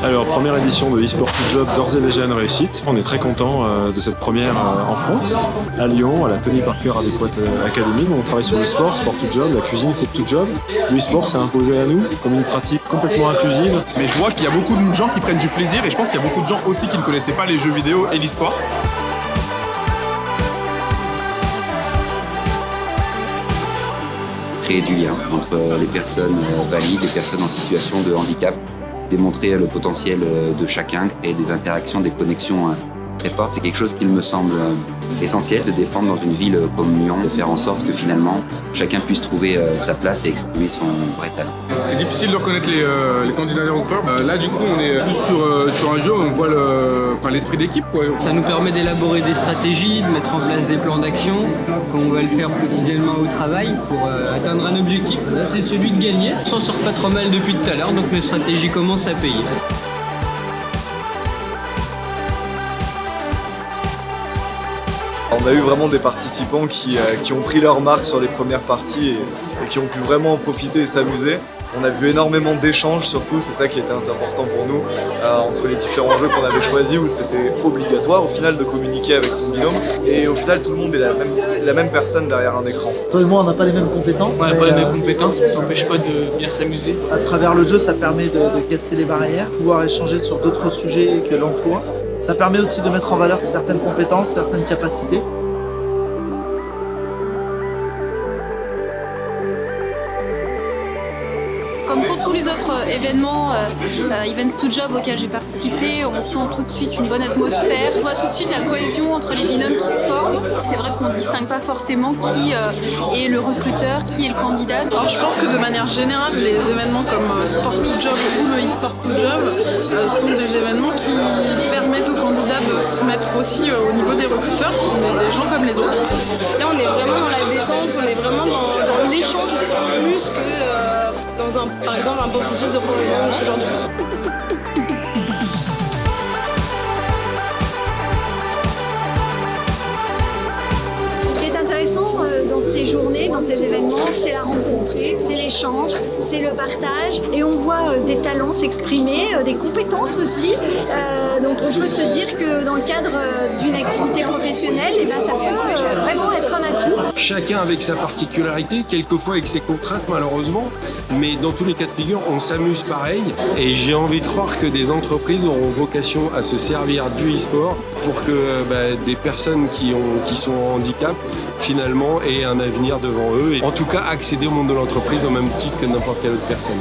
Alors, première édition de eSport to Job, d'ores et déjà une réussite. On est très content de cette première en France, à Lyon, à la Tony Parker Adequate Academy. On travaille sur l'eSport, Sport to Job, la cuisine Cook to Job. L'eSport s'est imposé à nous comme une pratique complètement inclusive. Mais je vois qu'il y a beaucoup de gens qui prennent du plaisir et je pense qu'il y a beaucoup de gens aussi qui ne connaissaient pas les jeux vidéo et l'eSport. Créer du lien entre les personnes valides, les personnes en situation de handicap, démontrer le potentiel de chacun, créer des interactions, des connexions très fortes. C'est quelque chose qui me semble essentiel de défendre dans une ville comme Lyon, de faire en sorte que finalement chacun puisse trouver sa place et exprimer son vrai talent. C'est difficile de reconnaître les candidats au sport. Là du coup on est plus sur un jeu où on voit l'esprit d'équipe. Ça nous permet d'élaborer des stratégies, de mettre en place des plans d'action, comme on va le faire quotidiennement au travail pour atteindre un objectif. Là c'est celui de gagner. On s'en sort pas trop mal depuis tout à l'heure, donc mes stratégies commencent à payer. On a eu vraiment des participants qui ont pris leur marque sur les premières parties et qui ont pu vraiment en profiter et s'amuser. On a vu énormément d'échanges surtout, c'est ça qui était important pour nous, entre les différents jeux qu'on avait choisis où c'était obligatoire au final de communiquer avec son binôme. Et au final tout le monde est la même personne derrière un écran. Toi et moi on n'a pas les mêmes compétences. On n'a pas les mêmes compétences, mais ça n'empêche pas de bien s'amuser. À travers le jeu ça permet de casser les barrières, pouvoir échanger sur d'autres sujets que l'emploi. Ça permet aussi de mettre en valeur certaines compétences, certaines capacités. Comme pour tous les autres événements, Events to Job auxquels j'ai participé, on sent tout de suite une bonne atmosphère. On voit tout de suite la cohésion entre les binômes qui se forment. C'est vrai qu'on ne distingue pas forcément qui est le recruteur, qui est le candidat. Alors je pense que de manière générale, les événements comme Sport to Job ou le eSport to Job sont des événements qui permettent aux candidats de se mettre aussi au niveau des recruteurs. On est des gens comme les autres. Là on est vraiment dans la détente, on est vraiment dans l'échange plus que dans par exemple un processus de recrutement ou ce genre de choses. Ce qui est intéressant dans ces journées, dans ces événements, c'est la rencontre, c'est l'échange, c'est le partage et on voit des talents s'exprimer, des compétences aussi. Donc on peut se dire que dans le cadre d'une activité professionnelle, ça peut vraiment être un atout. Chacun avec sa particularité, quelquefois avec ses contraintes malheureusement, mais dans tous les cas de figure, on s'amuse pareil et j'ai envie de croire que des entreprises auront vocation à se servir du e-sport pour que des personnes qui sont en handicap finalement aient un avenir devant eux et en tout cas accéder au monde de l'entreprise au même titre que n'importe quelle autre personne.